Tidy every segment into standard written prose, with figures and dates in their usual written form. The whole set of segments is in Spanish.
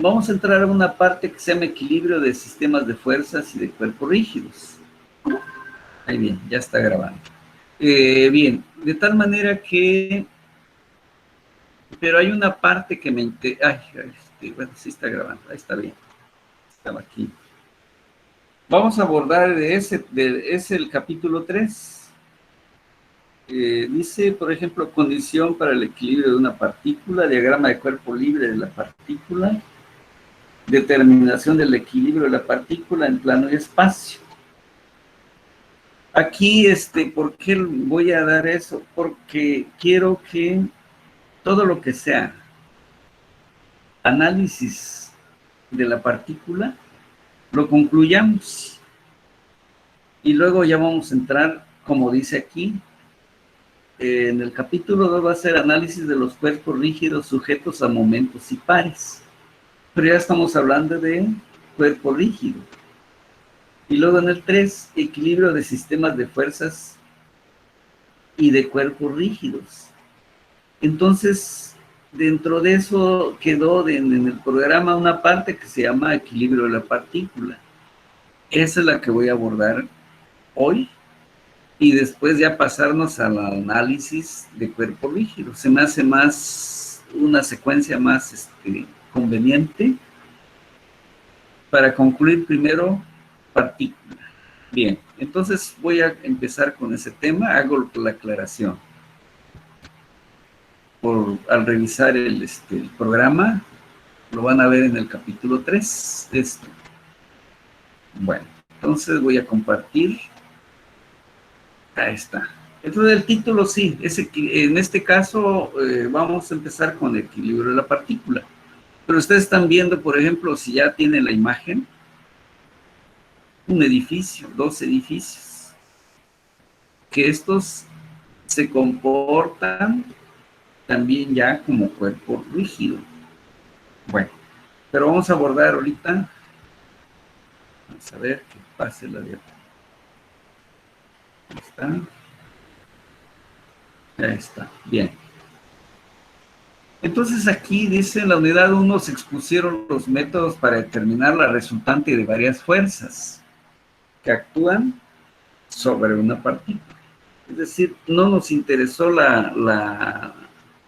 vamos a entrar a una parte que se llama equilibrio de sistemas de fuerzas y de cuerpos rígidos. Ahí bien, ya está grabando. Bien, de tal manera que... Pero hay una parte que me interesa... bueno, sí está grabando, ahí está bien. Estaba aquí. Vamos a abordar ese el capítulo 3. Dice, por ejemplo, condición para el equilibrio de una partícula, diagrama de cuerpo libre de la partícula, determinación del equilibrio de la partícula en plano y espacio. Aquí, ¿por qué voy a dar eso? Porque quiero que todo lo que sea análisis de la partícula lo concluyamos. Y luego ya vamos a entrar, como dice aquí, en el capítulo 2 va a ser análisis de los cuerpos rígidos sujetos a momentos y pares. Pero ya estamos hablando de cuerpo rígido. Y luego en el 3, equilibrio de sistemas de fuerzas y de cuerpos rígidos. Entonces, dentro de eso quedó en el programa una parte que se llama equilibrio de la partícula. Esa es la que voy a abordar hoy. Y después ya pasarnos al análisis de cuerpo rígido. Se me hace más, una secuencia más conveniente para concluir primero partícula. Bien, entonces voy a empezar con ese tema, hago la aclaración. Al revisar el programa, lo van a ver en el capítulo 3. Bueno, entonces voy a compartir. Ahí está. Entonces el título sí, en este caso vamos a empezar con el equilibrio de la partícula. Pero ustedes están viendo, por ejemplo, si ya tienen la imagen, un edificio, 2 edificios, que estos se comportan también ya como cuerpo rígido. Bueno, pero vamos a abordar ahorita, vamos a ver que pase la diapositiva. Ahí está. Ahí está, bien. Entonces aquí dice, en la unidad 1 se expusieron los métodos para determinar la resultante de varias fuerzas que actúan sobre una partícula. Es decir, no nos interesó la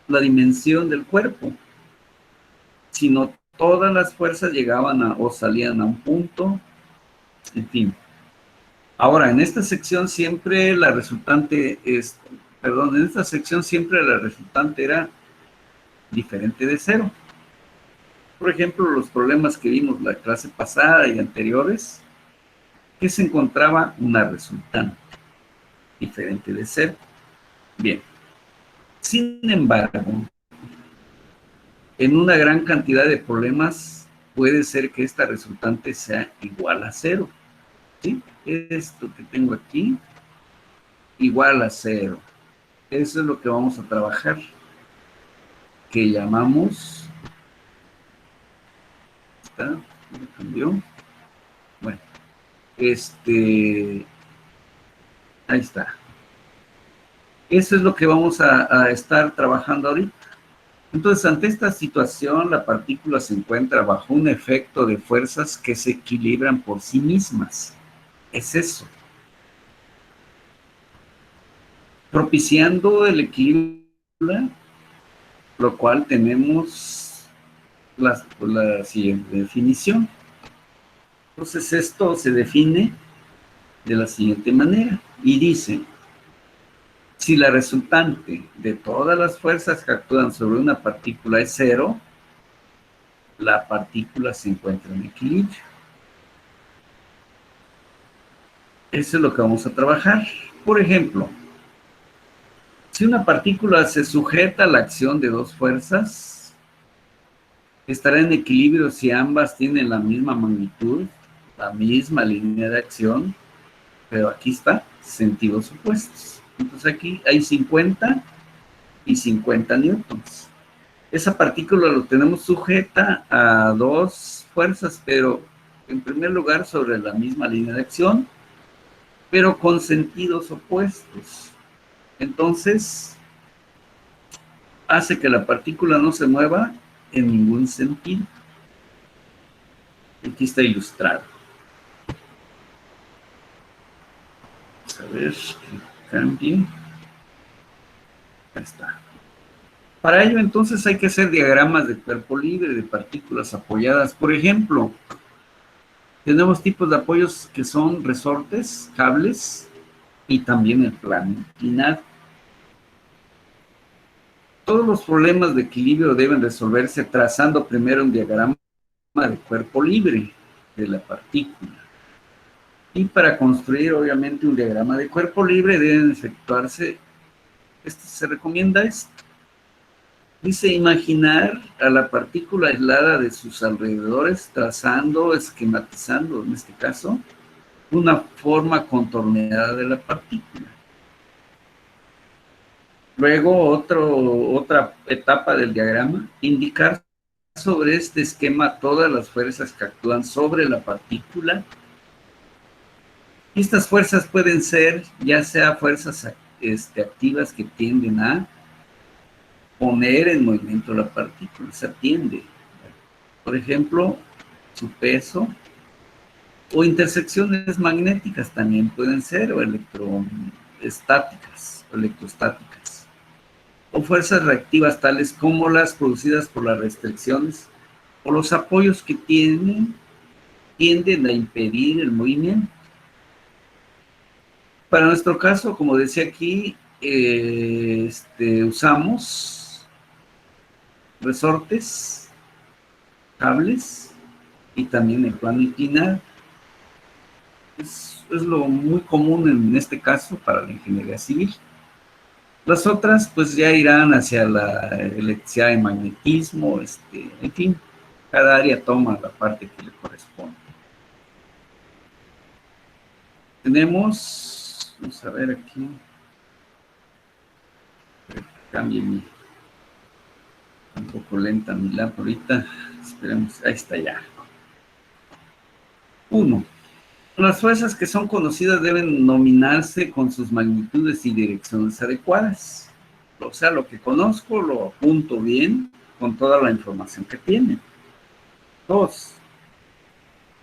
dimensión del cuerpo, sino todas las fuerzas llegaban o salían a un punto, en fin. Ahora, en esta sección siempre la resultante era diferente de 0. Por ejemplo, los problemas que vimos la clase pasada y anteriores, que se encontraba una resultante diferente de 0. Bien. Sin embargo, en una gran cantidad de problemas puede ser que esta resultante sea igual a 0. ¿Sí? Esto que tengo aquí, igual a 0. Eso es lo que vamos a trabajar, que llamamos... ¿Está? ¿Me cambió? Bueno, ahí está. Eso es lo que vamos a estar trabajando ahorita. Entonces, ante esta situación, la partícula se encuentra bajo un efecto de fuerzas que se equilibran por sí mismas. Es eso. Propiciando el equilibrio, lo cual tenemos la siguiente definición. Entonces, esto se define de la siguiente manera y dice: si la resultante de todas las fuerzas que actúan sobre una partícula es 0, la partícula se encuentra en equilibrio. Eso es lo que vamos a trabajar. Por ejemplo, si una partícula se sujeta a la acción de 2 fuerzas, estará en equilibrio si ambas tienen la misma magnitud, la misma línea de acción, pero aquí está, sentidos opuestos. Entonces aquí hay 50 y 50 newtons. Esa partícula lo tenemos sujeta a 2 fuerzas, pero en primer lugar sobre la misma línea de acción, pero con sentidos opuestos. Entonces, hace que la partícula no se mueva en ningún sentido. Aquí está ilustrado. Vamos a ver que cambie. Ahí está. Para ello, entonces, hay que hacer diagramas de cuerpo libre, de partículas apoyadas. Por ejemplo, tenemos tipos de apoyos que son resortes, cables y también el plano inclinado. Todos los problemas de equilibrio deben resolverse trazando primero un diagrama de cuerpo libre de la partícula. Y para construir, obviamente, un diagrama de cuerpo libre deben efectuarse, se recomienda esto. Dice, imaginar a la partícula aislada de sus alrededores, trazando, esquematizando, en este caso, una forma contorneada de la partícula. Luego, otra etapa del diagrama, indicar sobre este esquema todas las fuerzas que actúan sobre la partícula. Y estas fuerzas pueden ser, ya sea fuerzas activas que tienden a poner en movimiento la partícula, se atiende. Por ejemplo, su peso, o intersecciones magnéticas también pueden ser, o electroestáticas, o fuerzas reactivas tales como las producidas por las restricciones o los apoyos que tienden a impedir el movimiento. Para nuestro caso, como decía aquí, usamos resortes, cables y también el plano inclinado. Es lo muy común en este caso para la ingeniería civil. Las otras pues ya irán hacia la electricidad de magnetismo, en fin, cada área toma la parte que le corresponde. Tenemos, vamos a ver aquí, cambie un poco lenta mi lámpara ahorita, esperemos, ahí está ya. 1. Las fuerzas que son conocidas deben nominarse con sus magnitudes y direcciones adecuadas. O sea, lo que conozco lo apunto bien con toda la información que tiene. 2.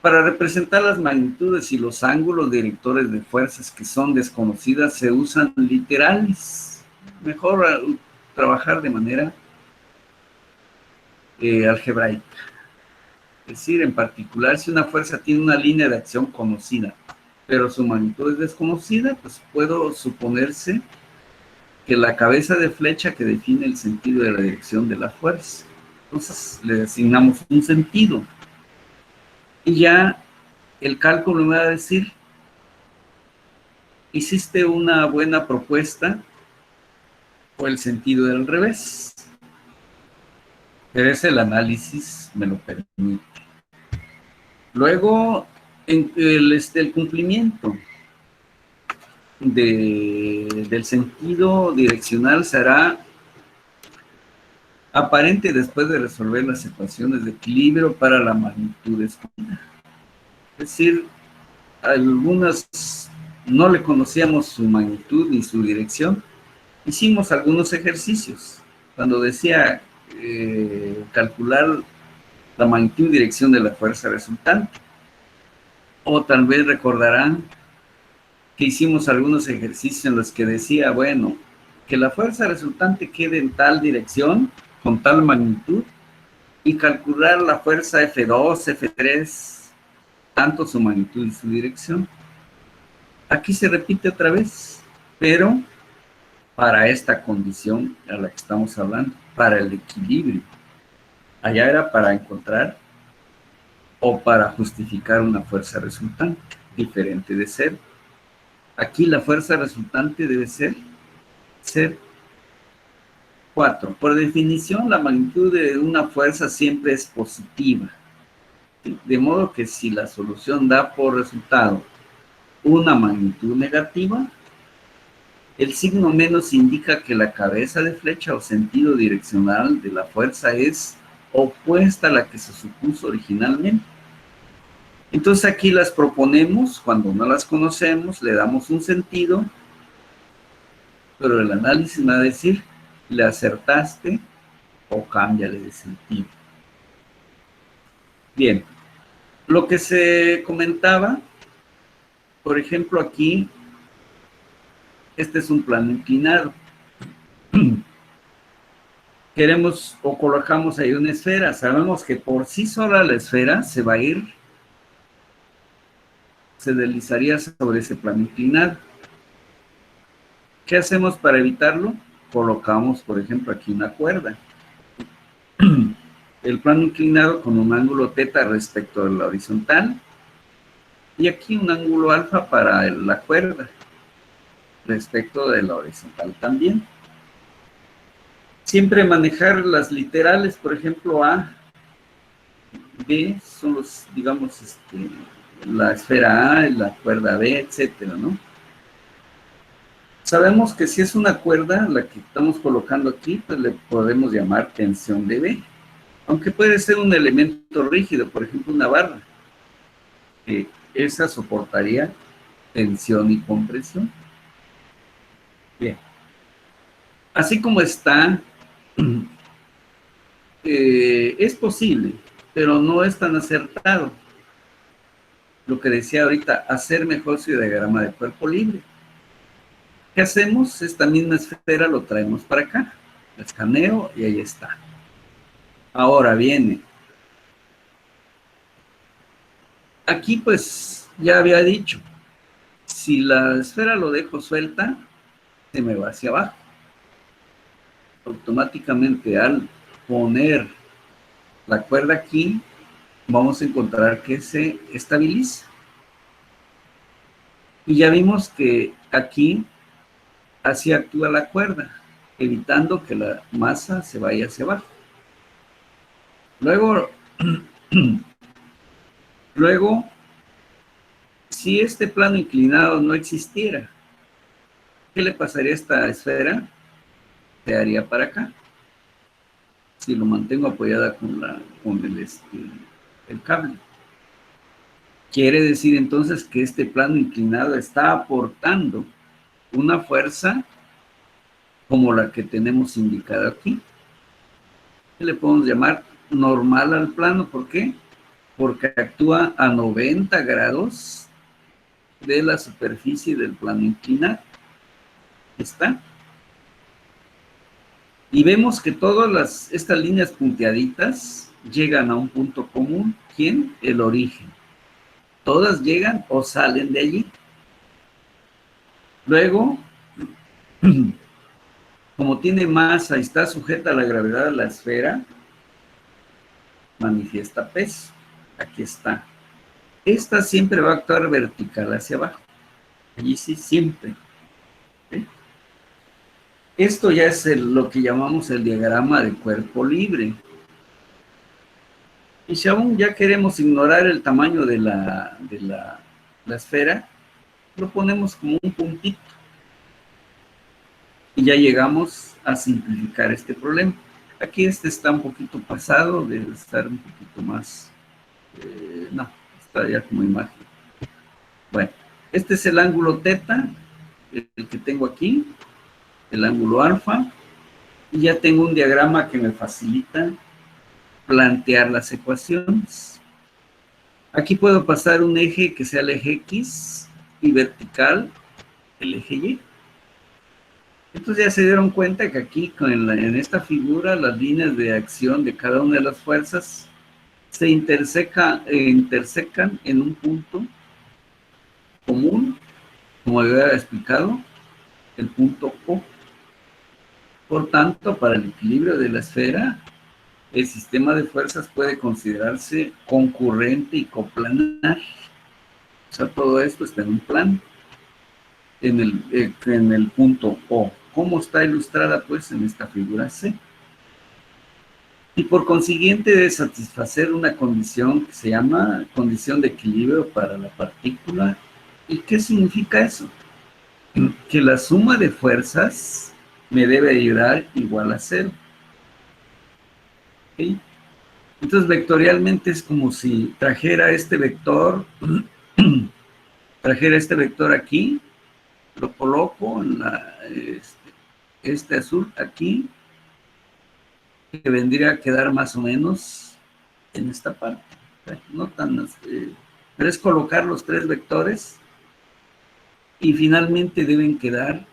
Para representar las magnitudes y los ángulos directores de fuerzas que son desconocidas se usan literales. Mejor trabajar de manera algebraica. Es decir, en particular, si una fuerza tiene una línea de acción conocida, pero su magnitud es desconocida, pues puedo suponerse que la cabeza de flecha que define el sentido de la dirección de la fuerza. Entonces, le asignamos un sentido. Y ya el cálculo me va a decir, hiciste una buena propuesta o el sentido del revés. Pero ese el análisis me lo permite. Luego, el cumplimiento del sentido direccional será aparente después de resolver las ecuaciones de equilibrio para la magnitud escogida. Es decir, algunas no le conocíamos su magnitud ni su dirección. Hicimos algunos ejercicios. Cuando decía calcular la magnitud y dirección de la fuerza resultante. O tal vez recordarán que hicimos algunos ejercicios en los que decía, bueno, que la fuerza resultante quede en tal dirección, con tal magnitud, y calcular la fuerza F2, F3, tanto su magnitud y su dirección. Aquí se repite otra vez, pero para esta condición a la que estamos hablando, para el equilibrio. Allá era para encontrar o para justificar una fuerza resultante, diferente de cero. Aquí la fuerza resultante debe ser 4. Por definición, la magnitud de una fuerza siempre es positiva. De modo que si la solución da por resultado una magnitud negativa, el signo menos indica que la cabeza de flecha o sentido direccional de la fuerza es opuesta a la que se supuso originalmente. Entonces aquí las proponemos, cuando no las conocemos, le damos un sentido, pero el análisis va a decir, ¿le acertaste o cámbiale de sentido? Bien, Lo que se comentaba, por ejemplo, aquí, este es un plano inclinado. Queremos o colocamos ahí una esfera. Sabemos que por sí sola la esfera se va a ir, se deslizaría sobre ese plano inclinado. ¿Qué hacemos para evitarlo? Colocamos, por ejemplo, aquí una cuerda. El plano inclinado con un ángulo teta respecto a la horizontal. Y aquí un ángulo alfa para la cuerda respecto de la horizontal también. Siempre manejar las literales, por ejemplo, A, B, son los, digamos, la esfera A, la cuerda B, etcétera, ¿no? Sabemos que si es una cuerda, la que estamos colocando aquí, pues le podemos llamar tensión de B. Aunque puede ser un elemento rígido, por ejemplo, una barra, que esa soportaría tensión y compresión. Bien. Así como está, es posible, pero no es tan acertado. Lo que decía ahorita, hacer mejor su diagrama de cuerpo libre. ¿Qué hacemos? Esta misma esfera lo traemos para acá. La escaneo y ahí está. Ahora viene. Aquí pues ya había dicho, si la esfera lo dejo suelta, se me va hacia abajo. Automáticamente al poner la cuerda aquí, vamos a encontrar que se estabiliza. Y ya vimos que aquí así actúa la cuerda, evitando que la masa se vaya hacia abajo. Luego, si este plano inclinado no existiera, ¿qué le pasaría a esta esfera? Se haría para acá. Si lo mantengo apoyada con el cable. Quiere decir entonces que este plano inclinado está aportando una fuerza como la que tenemos indicada aquí. ¿Qué le podemos llamar? Normal al plano. ¿Por qué? Porque actúa a 90 grados de la superficie del plano inclinado. ¿Está? Y vemos que todas estas líneas punteaditas llegan a un punto común. ¿Quién? El origen. Todas llegan o salen de allí. Luego, como tiene masa y está sujeta a la gravedad de la esfera, manifiesta peso. Aquí está. Esta siempre va a actuar vertical hacia abajo. Allí sí, siempre. ¿Sí? Esto ya es lo que llamamos el diagrama de cuerpo libre. Y si aún ya queremos ignorar el tamaño de la esfera, lo ponemos como un puntito. Y ya llegamos a simplificar este problema. Aquí está un poquito pasado, debe estar un poquito más... no, está ya como imagen. Bueno, este es el ángulo teta, el que tengo aquí, el ángulo alfa, y ya tengo un diagrama que me facilita plantear las ecuaciones. Aquí puedo pasar un eje que sea el eje X y vertical el eje Y. Entonces ya se dieron cuenta que aquí en esta figura las líneas de acción de cada una de las fuerzas se intersecan en un punto común, como había explicado, el punto O. Por tanto, para el equilibrio de la esfera, el sistema de fuerzas puede considerarse concurrente y coplanar. O sea, todo esto está en un plano, en el punto O. ¿Cómo está ilustrada? Pues en esta figura C. Y por consiguiente debe satisfacer una condición que se llama condición de equilibrio para la partícula. ¿Y qué significa eso? Que la suma de fuerzas me debe ayudar igual a 0. ¿Okay? Entonces vectorialmente es como si trajera este vector, aquí, lo coloco en este azul aquí, que vendría a quedar más o menos en esta parte. no tan, pero es colocar los 3 vectores y finalmente deben quedar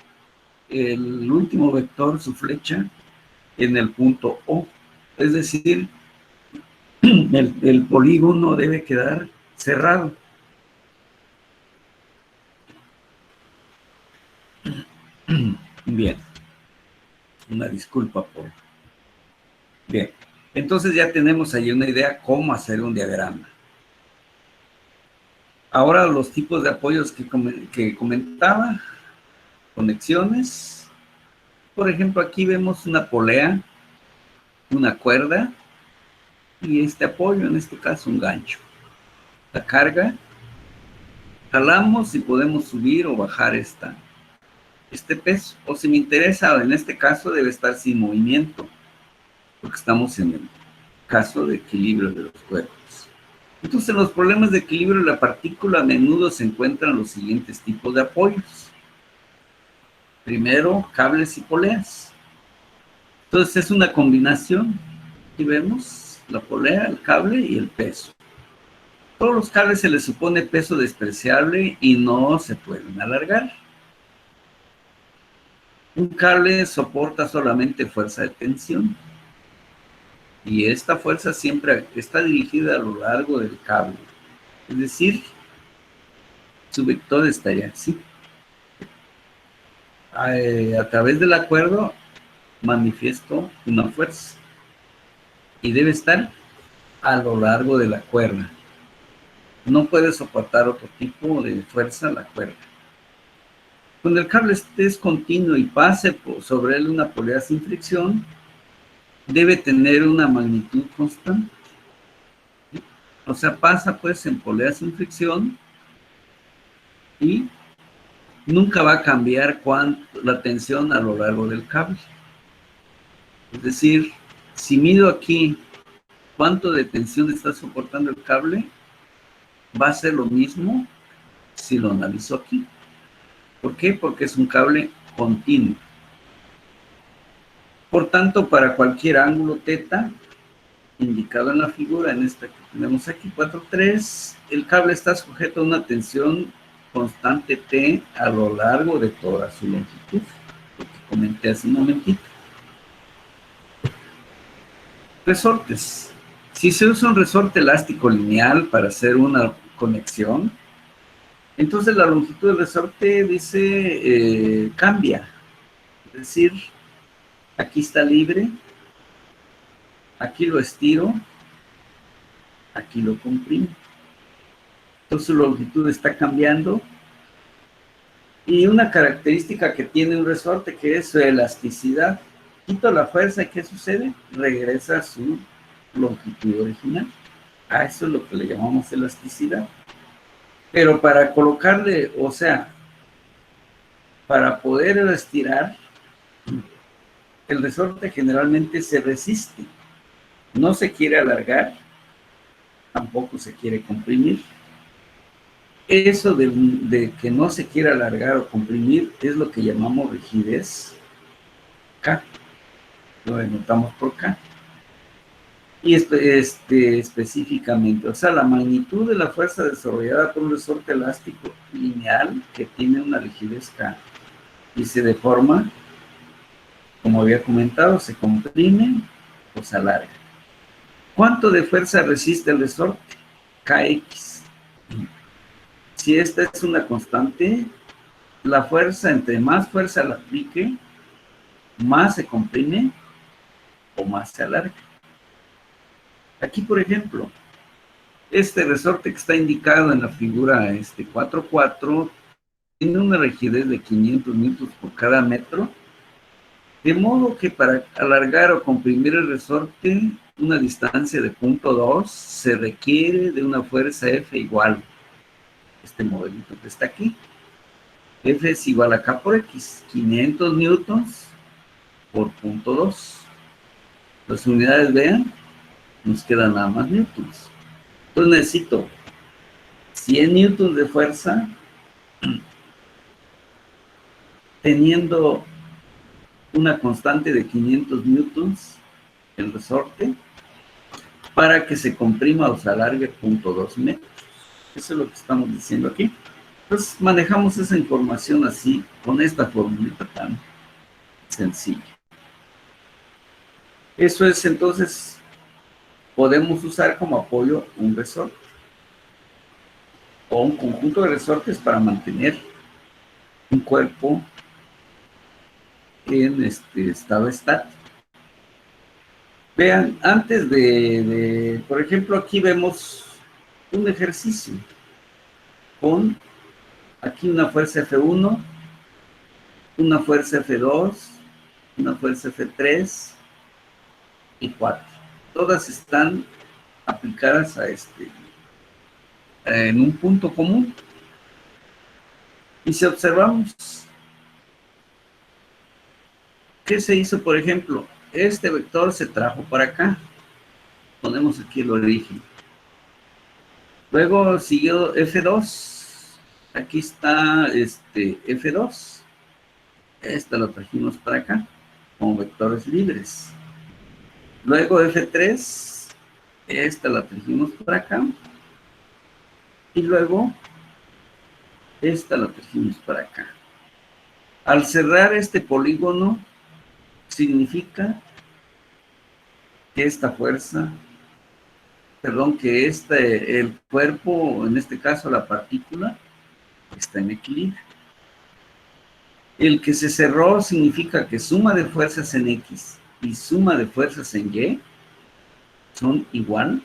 el último vector, su flecha, en el punto O. Es decir, el polígono debe quedar cerrado. Bien. Una disculpa por... Bien. Entonces ya tenemos ahí una idea cómo hacer un diagrama. Ahora los tipos de apoyos que comentaba, conexiones. Por ejemplo, aquí vemos una polea, una cuerda y este apoyo, en este caso un gancho. La carga, jalamos y podemos subir o bajar este peso. O si me interesa, en este caso debe estar sin movimiento, porque estamos en el caso de equilibrio de los cuerpos. Entonces, en los problemas de equilibrio de la partícula a menudo se encuentran los siguientes tipos de apoyos. Primero, cables y poleas. Entonces, es una combinación. Aquí vemos la polea, el cable y el peso. Todos los cables se les supone peso despreciable y no se pueden alargar. Un cable soporta solamente fuerza de tensión. Y esta fuerza siempre está dirigida a lo largo del cable. Es decir, su vector estaría así. A través del acuerdo manifiesto una fuerza y debe estar a lo largo de la cuerda. No puede soportar otro tipo de fuerza la cuerda. Cuando el cable es continuo y pase sobre él una polea sin fricción, debe tener una magnitud constante. O sea, pasa pues en polea sin fricción y nunca va a cambiar la tensión a lo largo del cable. Es decir, si mido aquí cuánto de tensión está soportando el cable, va a ser lo mismo si lo analizo aquí. ¿Por qué? Porque es un cable continuo. Por tanto, para cualquier ángulo θ, indicado en la figura, en esta que tenemos aquí, 4,3, el cable está sujeto a una tensión constante T a lo largo de toda su longitud, lo que comenté hace un momentito. Resortes. Si se usa un resorte elástico lineal para hacer una conexión, entonces la longitud del resorte dice cambia. Es decir, aquí está libre, aquí lo estiro, aquí lo comprimo. Entonces su longitud está cambiando. Y una característica que tiene un resorte que es su elasticidad. Quito la fuerza y ¿qué sucede? Regresa a su longitud original. A eso es lo que le llamamos elasticidad. Pero para colocarle, o sea, para poder estirar, el resorte generalmente se resiste. No se quiere alargar, tampoco se quiere comprimir. Eso de que no se quiere alargar o comprimir es lo que llamamos rigidez K. Lo denotamos por K. Y específicamente, o sea, la magnitud de la fuerza desarrollada por un resorte elástico lineal que tiene una rigidez K y se deforma, como había comentado, se comprime o se alarga. ¿Cuánto de fuerza resiste el resorte? Kx. Si esta es una constante, la fuerza, entre más fuerza la aplique, más se comprime o más se alarga. Aquí, por ejemplo, este resorte que está indicado en la figura 4.4 tiene una rigidez de 500 newtons por cada metro, de modo que para alargar o comprimir el resorte una distancia de 0.2 se requiere de una fuerza F igual. Este modelito que está aquí. F es igual a K por X, 500 newtons por 0.2. Las unidades, vean, nos quedan nada más newtons. Entonces necesito 100 newtons de fuerza teniendo una constante de 500 newtons el resorte para que se comprima o se alargue 0.2 metros. Eso es lo que estamos diciendo aquí. Entonces manejamos esa información así, con esta formulita tan sencilla. Eso es, entonces, podemos usar como apoyo un resorte o un conjunto de resortes para mantener un cuerpo en estado estático. Vean, antes por ejemplo, aquí vemos un ejercicio con aquí una fuerza F1, una fuerza F2, una fuerza F3 y 4. Todas están aplicadas a en un punto común. Y si observamos, ¿qué se hizo? Por ejemplo, este vector se trajo para acá. Ponemos aquí el origen. Luego siguió F2. Aquí está F2. Esta lo trajimos para acá, como vectores libres. Luego F3. Esta la trajimos para acá. Y luego esta la trajimos para acá. Al cerrar este polígono, significa que esta fuerza, perdón, que el cuerpo, en este caso la partícula, está en equilibrio. El que se cerró significa que suma de fuerzas en X y suma de fuerzas en Y son igual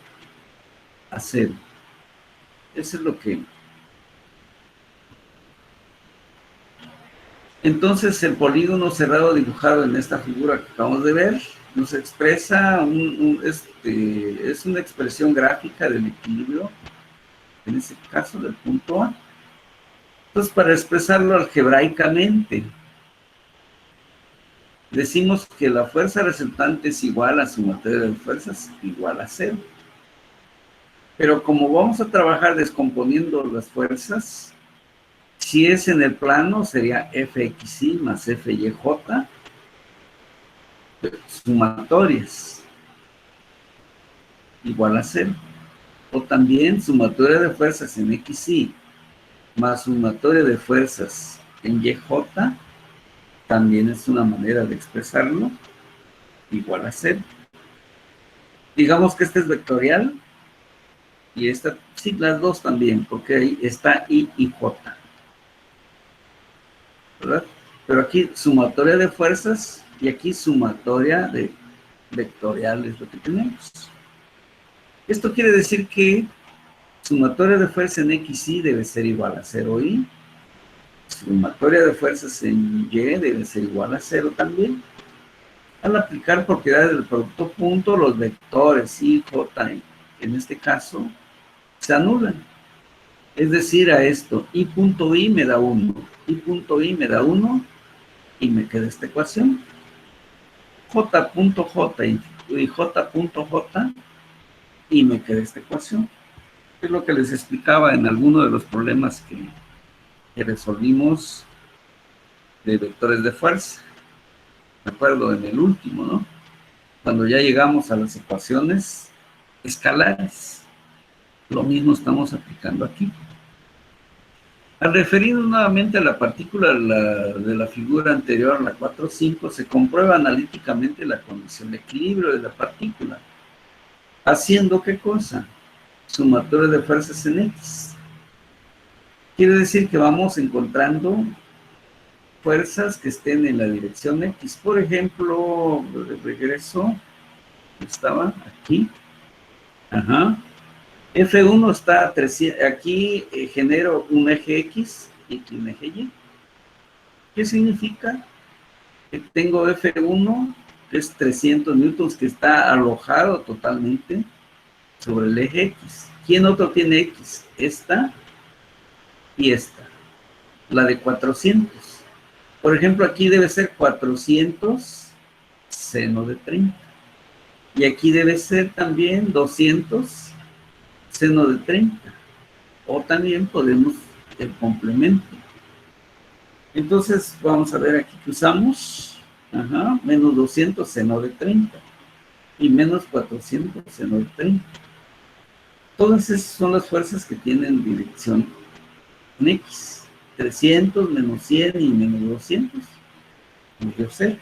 a 0. Eso es lo que... Entonces, el polígono cerrado dibujado en esta figura que acabamos de ver nos expresa, es una expresión gráfica del equilibrio, en este caso del punto A. Entonces, para expresarlo algebraicamente, decimos que la fuerza resultante es igual a sumatoria de fuerzas igual a 0. Pero como vamos a trabajar descomponiendo las fuerzas, si es en el plano, sería Fxy más Fyj sumatorias igual a 0. O también sumatoria de fuerzas en Xy más sumatoria de fuerzas en Yj también es una manera de expresarlo, igual a 0. Digamos que este es vectorial y esta, sí, las dos también, porque ahí está I y J. ¿Verdad? Pero aquí sumatoria de fuerzas y aquí sumatoria de vectorial es lo que tenemos. Esto quiere decir que sumatoria de fuerza en XY debe ser igual a 0i. Sumatoria de fuerzas en Y debe ser igual a 0 también. Al aplicar propiedades del producto punto, los vectores I, J, en este caso, se anulan. Es decir, a esto, I punto I me da 1, I punto I me da 1, y me queda esta ecuación. J punto J y J punto J, y me queda esta ecuación. Es lo que les explicaba en alguno de los problemas que resolvimos de vectores de fuerza. Me acuerdo en el último, ¿no? Cuando ya llegamos a las ecuaciones escalares. Lo mismo estamos aplicando aquí. Al referirnos nuevamente a la partícula de la figura anterior, la 4.5, se comprueba analíticamente la condición de equilibrio de la partícula. ¿Haciendo qué cosa? Sumatoria de fuerzas en X. Quiere decir que vamos encontrando fuerzas que estén en la dirección X. Por ejemplo, de regreso, estaba aquí. Ajá. F1 está a 300, aquí genero un eje X y aquí un eje Y. ¿Qué significa? Que tengo F1, que es 300 newtons, que está alojado totalmente sobre el eje X. ¿Quién otro tiene X? Esta y esta, la de 400. Por ejemplo, aquí debe ser 400 seno de 30. Y aquí debe ser también 200 seno de 30. O también podemos el complemento. Entonces, vamos a ver aquí que usamos, menos 200 seno de 30. y menos 400 seno de 30. Todas esas son las fuerzas que tienen dirección en X. 300, menos 100 y menos 200. Yo sé.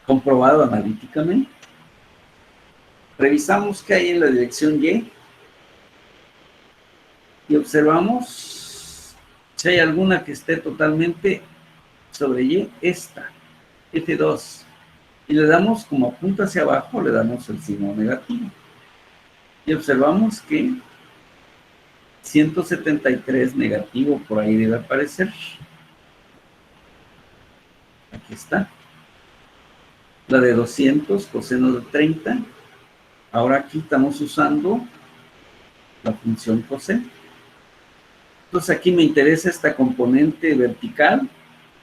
Comprobado analíticamente. Revisamos qué hay en la dirección Y. Y observamos si hay alguna que esté totalmente sobre Y. Esta. F2. Y le damos, como apunta hacia abajo, le damos el signo negativo. Y observamos que 173 negativo por ahí debe aparecer. Aquí está. La de 200 coseno de 30. Ahora aquí estamos usando la función coseno. Entonces aquí me interesa esta componente vertical.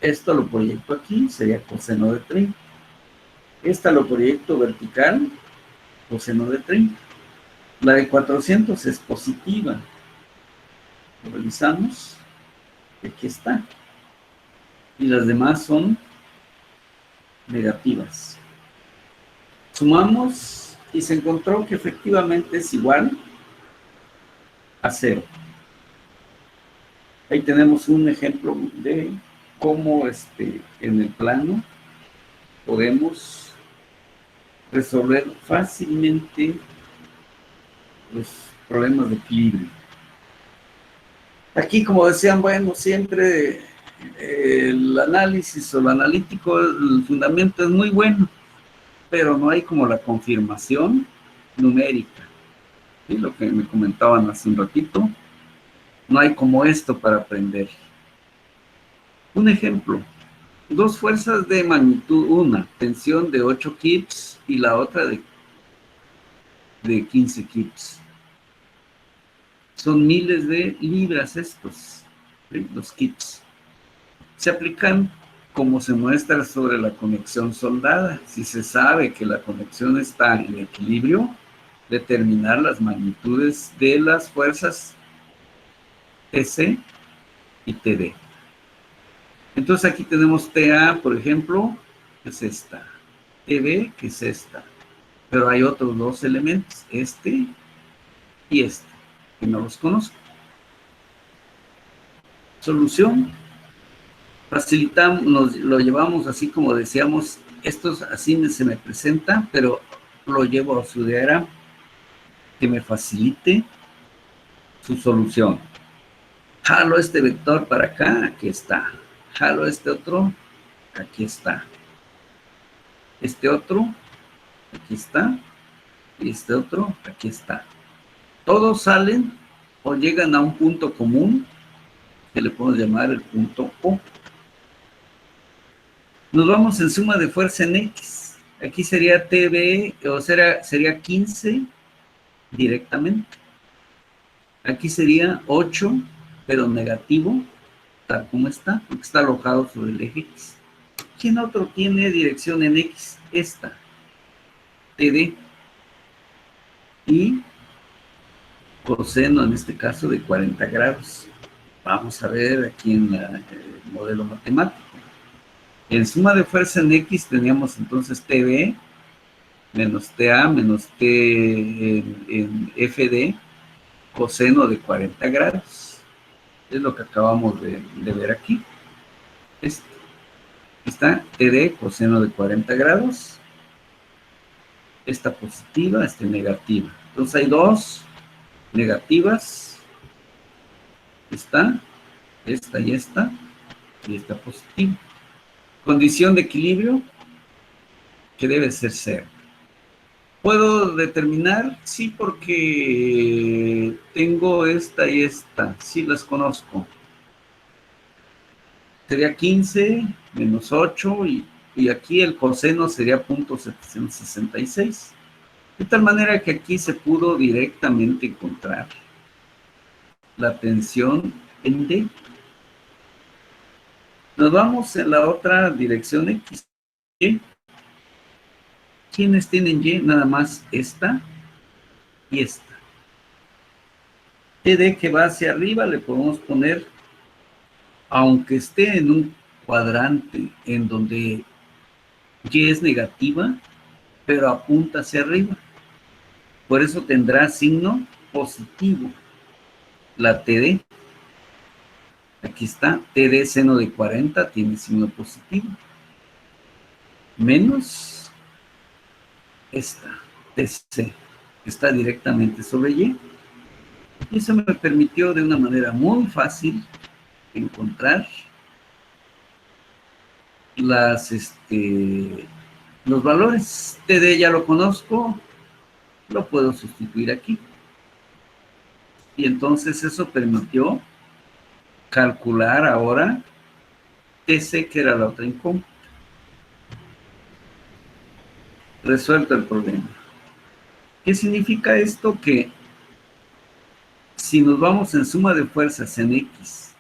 Esto lo proyecto aquí, sería coseno de 30. Esta lo proyecto vertical, coseno de 30. La de 400 es positiva. Lo revisamos. Aquí está. Y las demás son negativas. Sumamos y se encontró que efectivamente es igual a 0. Ahí tenemos un ejemplo de cómo en el plano podemos resolver fácilmente los problemas de equilibrio. Aquí, como decían, bueno, siempre el análisis o lo analítico, el fundamento es muy bueno, pero no hay como la confirmación numérica. ¿Sí? Lo que me comentaban hace un ratito, no hay como esto para aprender. Un ejemplo, dos fuerzas de magnitud, una tensión de 8 kips y la otra de 15 kips. Son miles de libras estos, ¿sí? Los kips. Se aplican como se muestra sobre la conexión soldada. Si se sabe que la conexión está en equilibrio, determinar las magnitudes de las fuerzas TC y TD. Entonces aquí tenemos TA, por ejemplo, que es esta. TB, que es esta. Pero hay otros dos elementos, este y este, que no los conozco. Solución. Facilitamos, lo llevamos así como decíamos, esto así se me presenta, pero lo llevo a su diagrama que me facilite su solución. Jalo este vector para acá, aquí está. Jalo este otro, aquí está. Este otro, aquí está. Y este otro, aquí está. Todos salen o llegan a un punto común que le podemos llamar el punto O. Nos vamos en suma de fuerza en X. Aquí sería TB, o sería 15 directamente. Aquí sería 8, pero negativo, tal como está, porque está alojado sobre el eje X. ¿Quién otro tiene dirección en X? Esta, TD. Y coseno, en este caso, de 40 grados. Vamos a ver aquí en el modelo matemático. En suma de fuerza en X teníamos entonces TB menos TA menos T en FD, coseno de 40 grados. Es lo que acabamos de ver aquí. Está TD, coseno de 40 grados. Esta positiva, esta negativa. Entonces hay dos negativas. Esta y esta positiva. Condición de equilibrio que debe ser 0. ¿Puedo determinar? Sí, porque tengo esta y esta. Sí las conozco. Sería 15 menos 8 y aquí el coseno sería 0.766. De tal manera que aquí se pudo directamente encontrar la tensión en D. Nos vamos en la otra dirección X. ¿Y? ¿Quiénes tienen Y? Nada más esta y esta. TD que va hacia arriba le podemos poner, aunque esté en un cuadrante en donde Y es negativa, pero apunta hacia arriba. Por eso tendrá signo positivo. La TD. Aquí está, TD seno de 40 tiene signo positivo. Menos esta, TC, que está directamente sobre Y. Y eso me permitió de una manera muy fácil encontrar los valores. TD ya lo conozco, lo puedo sustituir aquí. Y entonces eso permitió calcular ahora TC, que era la otra incógnita. Resuelto el problema. ¿Qué significa esto? Que si nos vamos en suma de fuerzas en X,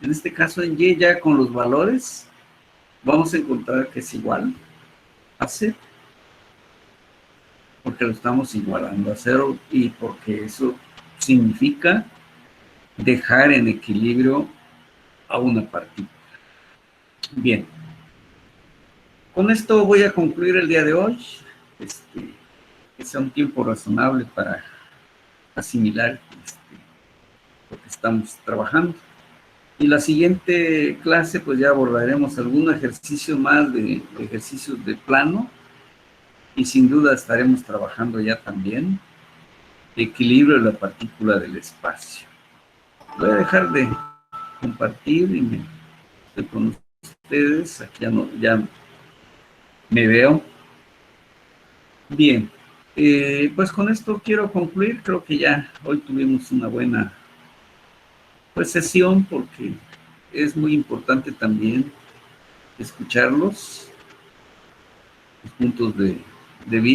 en este caso en Y ya con los valores, vamos a encontrar que es igual a 0. Porque lo estamos igualando a 0 y porque eso significa dejar en equilibrio a una partícula. Bien. Con esto voy a concluir el día de hoy. Que sea un tiempo razonable para asimilar lo que estamos trabajando. Y la siguiente clase, pues ya abordaremos algún ejercicio más de ejercicios de plano. Y sin duda estaremos trabajando ya también equilibrio de la partícula del espacio. Voy a dejar de compartir y me estoy con ustedes. Aquí ya me veo. Bien, pues con esto quiero concluir. Creo que ya hoy tuvimos una buena sesión, porque es muy importante también escucharlos, los puntos de vista.